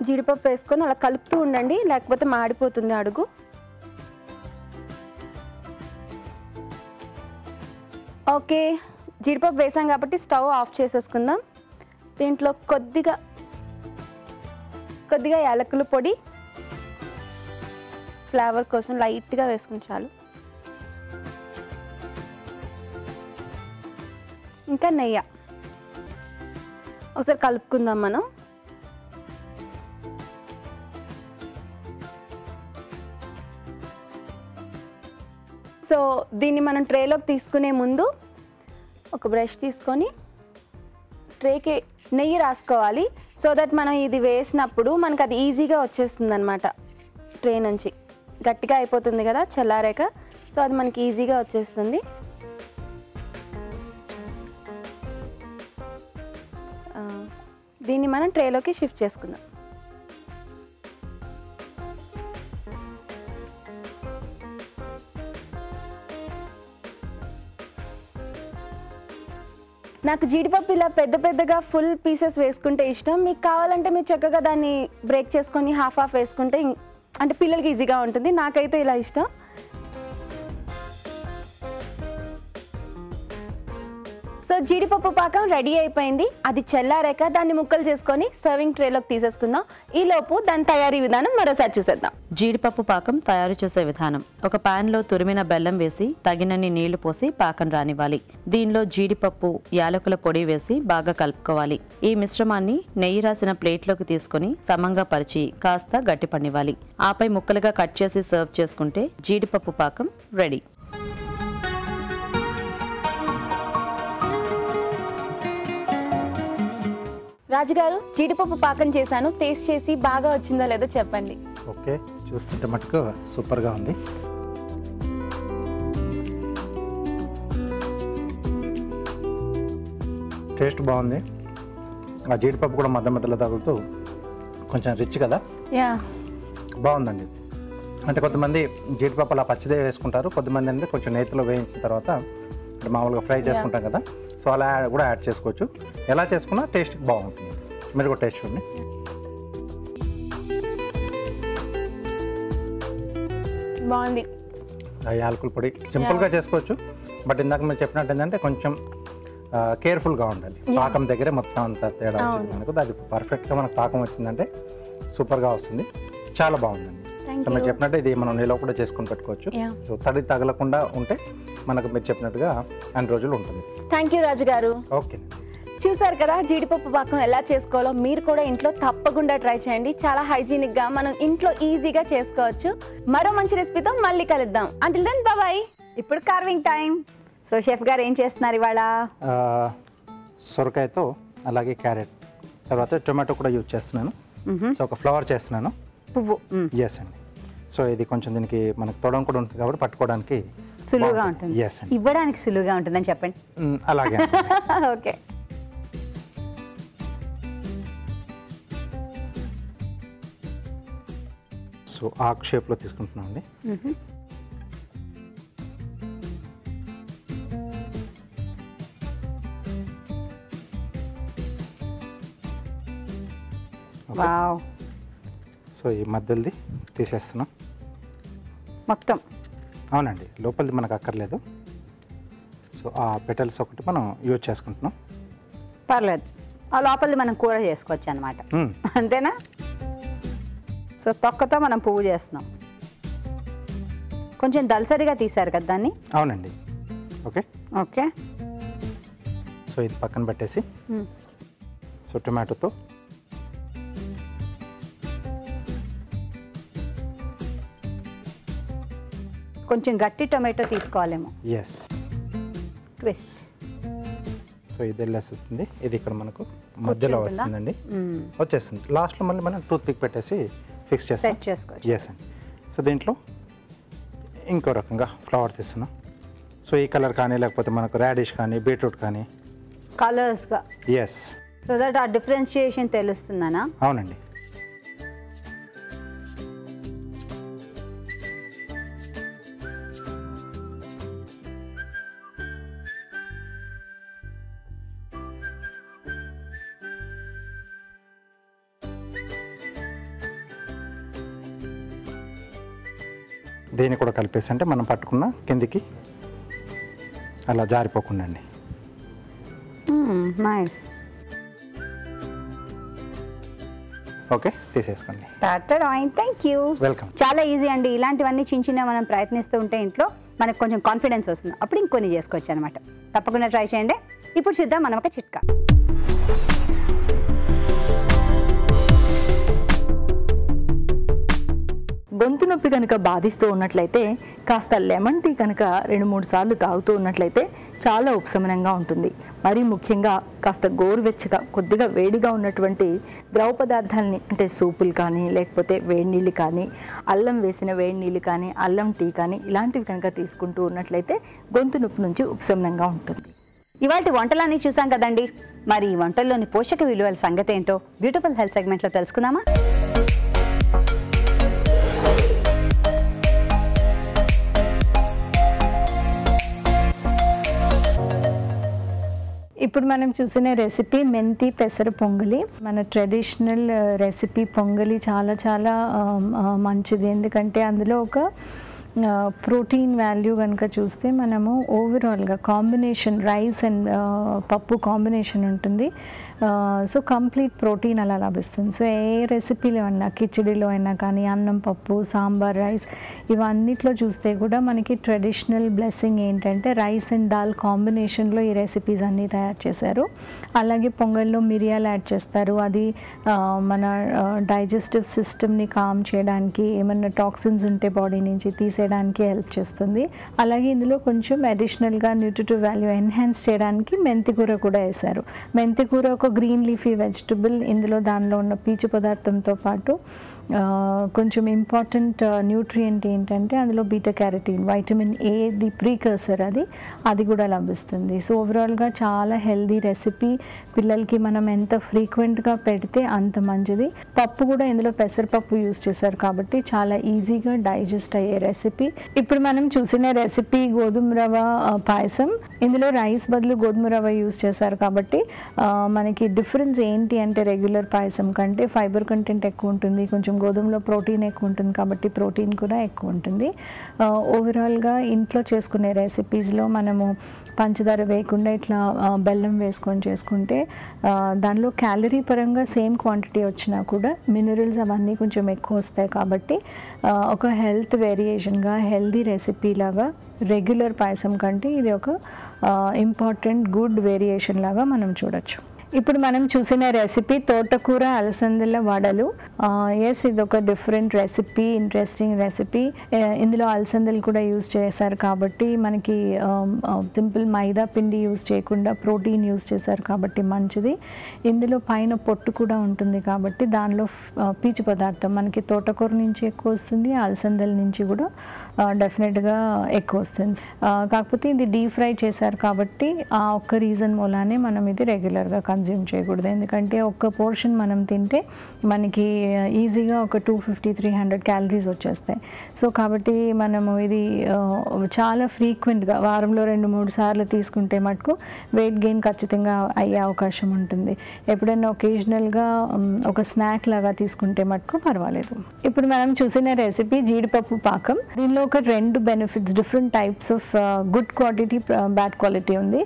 జీడిపప్పు వేసుకొని అలా కలుపుతూ ఉండండి, లేకపోతే మాడిపోతుంది అడుగు. ఓకే, జీడిపప్పు వేసాం కాబట్టి స్టవ్ ఆఫ్ చేసేసుకుందాం. దీంట్లో కొద్దిగా యాలకుల పొడి, ఫ్లేవర్ కోసం లైట్గా వేసుకుని చాలు. ఇంకా నెయ్యి ఒకసారి కలుపుకుందాం మనం. సో దీన్ని మనం ట్రేలోకి తీసుకునే ముందు ఒక బ్రష్ తీసుకొని ట్రేకి నెయ్యి రాసుకోవాలి. సో దట్ మనం ఇది వేసినప్పుడు మనకు అది ఈజీగా వచ్చేస్తుంది అనమాట. ట్రే నుంచి గట్టిగా అయిపోతుంది కదా చల్లారాక. సో అది మనకి ఈజీగా వచ్చేస్తుంది. దీన్ని మనం ట్రేలోకి షిఫ్ట్ చేసుకుందాం. నాకు జీడిపప్పు ఇలా పెద్దగా ఫుల్ పీసెస్ వేసుకుంటే ఇష్టం. మీకు కావాలంటే మీరు చక్కగా దాన్ని బ్రేక్ చేసుకొని హాఫ్ వేసుకుంటే అంటే పిల్లలకి ఈజీగా ఉంటుంది. నాకైతే ఇలా ఇష్టం. సో జీడిపప్పు పాకం రెడీ అయిపోయింది. అది చల్లారాక దాన్ని ముక్కలు చేసుకొని సర్వింగ్ ట్రేలోకి తీసేసుకుందాం. ఈలోపు దాని తయారీ విధానం మరోసారి చూసేద్దాం. జీడిపప్పు పాకం తయారు చేసే విధానం: ఒక పాన్ లో తురిమిన బెల్లం వేసి తగినన్ని నీళ్లు పోసి పాకం రానివ్వాలి. దీనిలో జీడిపప్పు, యాలకుల పొడి వేసి బాగా కలుపుకోవాలి. ఈ మిశ్రమాన్ని నెయ్యి రాసిన ప్లేట్లోకి తీసుకుని సమంగా పరిచి కాస్త గట్టిపనివ్వాలి. ఆపై ముక్కలుగా కట్ చేసి సర్వ్ చేసుకుంటే జీడిపప్పు పాకం రెడీ. రాజుగారు, జీడిపప్పు పాకం చేశాను. టేస్ట్ చేసి బాగా వచ్చిందో లేదో చెప్పండి. ఓకే, చూస్తుంటే మటుకు సూపర్గా ఉంది. టేస్ట్ బాగుంది. ఆ జీడిపప్పు కూడా మధ్యలో తగులుతూ కొంచెం రిచ్ కదా, బాగుందండి. అంటే కొంతమంది జీడిపప్పు అలా పచ్చిదే వేసుకుంటారు, కొంతమంది అంటే కొంచెం నేతిలో వేయించిన తర్వాత మామూలుగా ఫ్రై చేసుకుంటాం కదా, సో అలా కూడా యాడ్ చేసుకోవచ్చు. ఎలా చేసుకున్నా టేస్ట్ బాగుంటుంది. మీరు కూడా టేస్ట్ చూడండి. బాగుంది. యాలకుల పొడి సింపుల్గా చేసుకోవచ్చు, బట్ ఇందాక మీరు చెప్పినట్టు ఏంటంటే కొంచెం కేర్ఫుల్గా ఉండాలి. పాకం దగ్గరే మొత్తం అంత తేడా వచ్చింది మనకు. అది పర్ఫెక్ట్గా మనకు పాకం వచ్చిందంటే సూపర్గా వస్తుంది. చాలా బాగుందండి. సో మీరు చెప్పినట్టు ఇది మనం నిల్వ కూడా చేసుకుని పెట్టుకోవచ్చు. సో తడి తగలకుండా ఉంటే మనకు మీరు చెప్పినట్టుగా అన్ని రోజులు ఉంటుంది. థ్యాంక్ యూ రాజు గారు. ఓకే. చూసారు కదా జీడిపప్పు పాకం ఎలా చేసుకోవాలో. మీరు కూడా ఇంట్లో తప్పకుండా ట్రై చేయండి. చాలా హైజీనిక్గా మనం ఇంట్లో ఈజీగా చేసుకోవచ్చు. మరో మంచి రెసిపీతో మళ్ళీ కలుద్దాం. Until then bye. ఇప్పుడు కార్వింగ్ టైం. సో షెఫ్ గారు ఏం చేస్తున్నారు ఇవాళ? సొరకాయతో అలాగే క్యారెట్ తర్వాత టొమాటో కూడా యూజ్ చేస్తున్నాను. సో ఒక ఫ్లవర్ చేస్తున్నాను. పువ్వు. ఎస్ అండి. సో ఇది కొంచెం దీనికి మనకు తొడం కూడా ఉంటుంది కాబట్టి పట్టుకోవడానికి సులువుగా ఉంటుంది. ఎస్ అండి. ఇవ్వడానికి సులువుగా ఉంటుందని చెప్పండి. అలాగే. ఓకే. సో ఆకు షేప్లో తీసుకుంటున్నాం అండి. వావ్. సో ఈ మధ్యది తీసేస్తున్నాం మొత్తం. అవునండి, లోపలిది మనకు అక్కర్లేదు. సో ఆ పెటల్స్ ఒకటి మనం యూజ్ చేసుకుంటున్నాం. పర్లేదు, ఆ లోపలిది మనం కూర చేసుకోవచ్చు అనమాట. అంతేనా? సో తొక్కతో మనం పువ్వు చేస్తున్నాం. కొంచెం దల్సరిగా తీశారు కదా దాన్ని. అవునండి. Okay okay. సో ఇది పక్కన పెట్టేసి సో టొమాటోతో కొంచెం గట్టి టొమాటో తీసుకోవాలేమో. ఎస్. ట్విస్ట్. సో ఇది వెళ్ళేస్తుంది. ఇది ఇక్కడ మనకు మధ్యలో వస్తుందండి. వచ్చేస్తుంది. లాస్ట్లో మళ్ళీ మనం టూత్ పిక్ పెట్టేసి ఫిక్స్ చేస్తాం. సెట్ చేసుకోవచ్చు. ఎస్ అండి. సో దీంట్లో ఇంకో రకంగా ఫ్లవర్ తీస్తున్నాం. సో ఈ కలర్ కానీ లేకపోతే మనకు రాడిష్ కానీ బీట్రూట్ కానీ కలర్స్గా. ఎస్. సో దట్ ఆ డిఫరెన్షియేషన్ తెలుస్తుందనా? అవునండి. దీన్ని కూడా కలిపేసి అంటే మనం పట్టుకున్న కిందికి అలా జారిపోకుండా అండి. నైస్. ఓకే, తీసేసుకోండి. Thank you. వెల్కమ్. చాలా ఈజీ అండి. ఇలాంటివన్నీ చిన్న చిన్న మనం ప్రయత్నిస్తూ ఉంటే ఇంట్లో మనకు కొంచెం కాన్ఫిడెన్స్ వస్తుంది. అప్పుడు ఇంకొన్ని చేసుకోవచ్చు అనమాట. తప్పకుండా ట్రై చేయండి. ఇప్పుడు చూద్దాం మనం ఒక చిట్కా. గొంతు నొప్పి కనుక బాధిస్తూ ఉన్నట్లయితే కాస్త లెమన్ టీ కనుక 2-3 సార్లు తాగుతూ ఉన్నట్లయితే చాలా ఉపశమనంగా ఉంటుంది. మరీ ముఖ్యంగా కాస్త గోరువెచ్చగా కొద్దిగా వేడిగా ఉన్నటువంటి ద్రవ పదార్థాలని అంటే సూపులు కానీ లేకపోతే వేడి నీళ్ళు కానీ అల్లం వేసిన వేడి నీళ్ళు కానీ అల్లం టీ కానీ ఇలాంటివి కనుక తీసుకుంటూ ఉన్నట్లయితే గొంతు నొప్పి నుంచి ఉపశమనంగా ఉంటుంది. ఇవాళ వంటలన్నీ చూసాం కదండి. మరి ఈ వంటల్లోని పోషక విలువల సంగతి ఏంటో బ్యూటిఫుల్ హెల్త్ సెగ్మెంట్లో తెలుసుకుందామా? ఇప్పుడు మనం చూసిన రెసిపీ మెంతి పెసర పొంగలి. మన ట్రెడిషనల్ రెసిపీ పొంగలి చాలా చాలా మంచిది. ఎందుకంటే అందులో ఒక ప్రోటీన్ వాల్యూ కనుక చూస్తే మనము ఓవరాల్గా కాంబినేషన్ రైస్ అండ్ పప్పు కాంబినేషన్ ఉంటుంది. సో కంప్లీట్ ప్రోటీన్ అలా లభిస్తుంది. సో ఏ రెసిపీలో అయినా కిచిడిలో అయినా కానీ అన్నం పప్పు సాంబార్ రైస్ ఇవన్నిట్లో చూస్తే కూడా మనకి ట్రెడిషనల్ బ్లెస్సింగ్ ఏంటంటే రైస్ అండ్ దాల్ కాంబినేషన్లో ఈ రెసిపీస్ అన్నీ తయారు చేశారు. అలాగే పొంగల్లో మిరియాలు యాడ్ చేస్తారు. అది మన డైజెస్టివ్ సిస్టమ్ని కామ్ చేయడానికి ఏమన్నా టాక్సిన్స్ ఉంటే బాడీ నుంచి తీసేయడానికి హెల్ప్ చేస్తుంది. అలాగే ఇందులో కొంచెం అడిషనల్గా న్యూట్రిటివ్ వాల్యూ ఎన్హాన్స్ చేయడానికి మెంతికూర కూడా వేశారు. మెంతికూర ఒక గ్రీన్ లీఫీ వెజిటబుల్. ఇందులో దానిలో ఉన్న పీచు పదార్థంతో పాటు కొంచెం ఇంపార్టెంట్ న్యూట్రియంట్ ఏంటంటే అందులో beta carotene vitamin A the precursor అది కూడా లభిస్తుంది. సో ఓవరాల్గా చాలా హెల్దీ రెసిపీ. పిల్లలకి మనం ఎంత ఫ్రీక్వెంట్గా పెడితే అంత మంచిది. పప్పు కూడా ఇందులో పెసరపప్పు యూజ్ చేశారు కాబట్టి చాలా ఈజీగా డైజెస్ట్ అయ్యే రెసిపీ. ఇప్పుడు మనం చూసిన రెసిపీ గోధుమ రవ్వ పాయసం. ఇందులో రైస్ బదులు గోధుమ రవ్వ యూజ్ చేశారు కాబట్టి మనకి డిఫరెన్స్ ఏంటి అంటే రెగ్యులర్ పాయసం కంటే ఫైబర్ కంటెంట్ ఎక్కువ ఉంటుంది, కొంచెం గోధుమలో ప్రోటీన్ ఎక్కువ ఉంటుంది కాబట్టి ప్రోటీన్ కూడా ఎక్కువ ఉంటుంది. ఓవరాల్గా ఇంట్లో చేసుకునే రెసిపీస్లో మనము పంచదార వేయకుండా ఇట్లా బెల్లం వేసుకొని చేసుకుంటే దానిలో క్యాలరీ పరంగా సేమ్ క్వాంటిటీ వచ్చినా కూడా మినరల్స్ అవన్నీ కొంచెం ఎక్కువ వస్తాయి. కాబట్టి ఒక హెల్త్ వేరియేషన్గా హెల్దీ రెసిపీ లాగా రెగ్యులర్ పాయసం కంటే ఇది ఒక ఇంపార్టెంట్ గుడ్ వేరియేషన్ లాగా మనం చూడొచ్చు. ఇప్పుడు మనం చూసిన రెసిపీ తోటకూర అలసందల వడలు. ఎస్, ఇది ఒక డిఫరెంట్ రెసిపీ, ఇంట్రెస్టింగ్ రెసిపీ. ఇందులో అలసందలు కూడా యూజ్ చేశారు కాబట్టి మనకి సింపుల్ మైదా పిండి యూజ్ చేయకుండా ప్రోటీన్ యూజ్ చేశారు కాబట్టి మంచిది. ఇందులో పైన పొట్టు కూడా ఉంటుంది కాబట్టి దానిలో పీచు పదార్థం మనకి తోటకూర నుంచి ఎక్కువ వస్తుంది, అలసందల నుంచి కూడా డెఫినెట్గా ఎక్కువ వస్తుంది. కాకపోతే ఇది డీప్ ఫ్రై చేశారు కాబట్టి ఆ ఒక్క రీజన్ మూలానే మనం ఇది రెగ్యులర్గా కన్జ్యూమ్ చేయకూడదు. ఎందుకంటే ఒక్క పోర్షన్ మనం తింటే మనకి ఈజీగా ఒక 250-300 క్యాలరీస్ వచ్చేస్తాయి. సో కాబట్టి మనము ఇది చాలా ఫ్రీక్వెంట్గా వారంలో 2-3 సార్లు తీసుకుంటే మటుకు వెయిట్ గెయిన్ ఖచ్చితంగా అయ్యే అవకాశం ఉంటుంది. ఎప్పుడైనా ఒకేజనల్గా ఒక స్నాక్ లాగా తీసుకుంటే మటుకు పర్వాలేదు. ఇప్పుడు మనం చూసిన రెసిపీ జీడిపప్పు పాకం. దీనిలో ఒక 2 benefits, different types of good quality, bad quality ఉంది.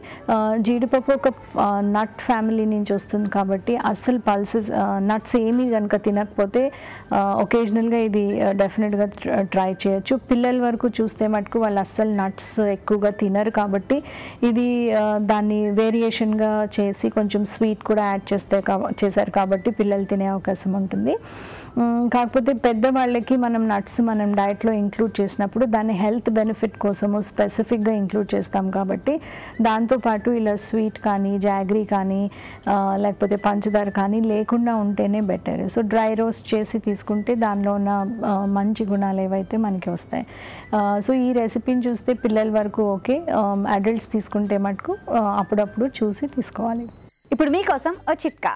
జీడిపప్పు ఒక నట్ ఫ్యామిలీ నుంచి వస్తుంది కాబట్టి అస్సలు పల్సెస్ నట్స్ ఏమీ కనుక తినకపోతే ఒకేజనల్గా ఇది డెఫినెట్గా ట్రై చేయొచ్చు. పిల్లల వరకు చూస్తే మటుకు వాళ్ళు అస్సలు నట్స్ ఎక్కువగా తినరు కాబట్టి ఇది దాన్ని వేరియేషన్గా చేసి కొంచెం స్వీట్ కూడా యాడ్ చేశారు కాబట్టి పిల్లలు తినే అవకాశం ఉంటుంది. కాకపోతే పెద్దవాళ్ళకి మనం నట్స్ మనం డైట్లో ఇంక్లూడ్ చేసినప్పుడు దాన్ని హెల్త్ బెనిఫిట్ కోసము స్పెసిఫిక్గా ఇంక్లూడ్ చేస్తాం కాబట్టి దాంతోపాటు ఇలా స్వీట్ కానీ జాగ్రీ కానీ లేకపోతే పంచదార కానీ లేకుండా ఉంటేనే బెటర్. సో డ్రై రోస్ట్ చేసి తీసుకుంటే దానిలో ఉన్న మంచి గుణాలు ఏవైతే మనకి వస్తాయి. సో ఈ రెసిపీని చూస్తే పిల్లల వరకు ఓకే, అడల్ట్స్ తీసుకుంటే మటుకు అప్పుడప్పుడు చూసి తీసుకోవాలి. ఇప్పుడు మీకోసం ఓ చిట్కా.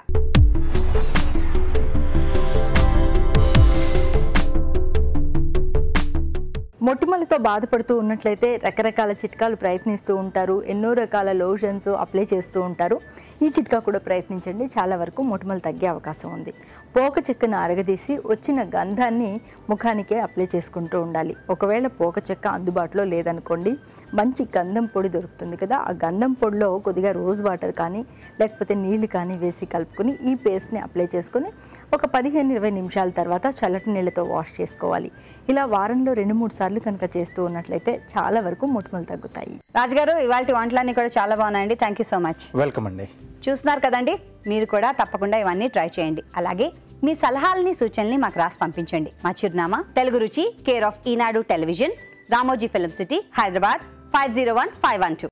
మొటిమలతో బాధపడుతూ ఉన్నట్లయితే రకరకాల చిట్కాలు ప్రయత్నిస్తూ ఉంటారు, ఎన్నో రకాల లోషన్స్ అప్లై చేస్తూ ఉంటారు. ఈ చిట్కా కూడా ప్రయత్నించండి, చాలా వరకు మొటిమలు తగ్గే అవకాశం ఉంది. పోక చెక్కను అరగదీసి వచ్చిన గంధాన్ని ముఖానికే అప్లై చేసుకుంటూ ఉండాలి. ఒకవేళ పోక చెక్క అందుబాటులో లేదనుకోండి, మంచి గంధం పొడి దొరుకుతుంది కదా, ఆ గంధం పొడిలో కొద్దిగా రోజ్ వాటర్ కానీ లేకపోతే నీళ్లు కానీ వేసి కలుపుకొని ఈ పేస్ట్ని అప్లై చేసుకొని ఒక 15-20 నిమిషాల తర్వాత చల్లటి నీళ్ళతో వాష్ చేసుకోవాలి. ఇలా వారంలో 2-3 సార్లు కనుక చేస్తూ ఉన్నట్లయితే చాలా వరకు మొటిమలు తగ్గుతాయి. రాజుగారు, ఇవాళ వంటలన్నీ కూడా చాలా బాగున్నాయండి. Thank you so much. Welcome అండి. చూస్తున్నారు కదండి, మీరు కూడా తప్పకుండా ఇవన్నీ ట్రై చేయండి. అలాగే మీ సలహాలని సూచనల్ని మాకు రాసి పంపించండి. మా చిరునామా తెలుగు రుచి, care of Eenadu television, Ramoji film city, Hyderabad 501512.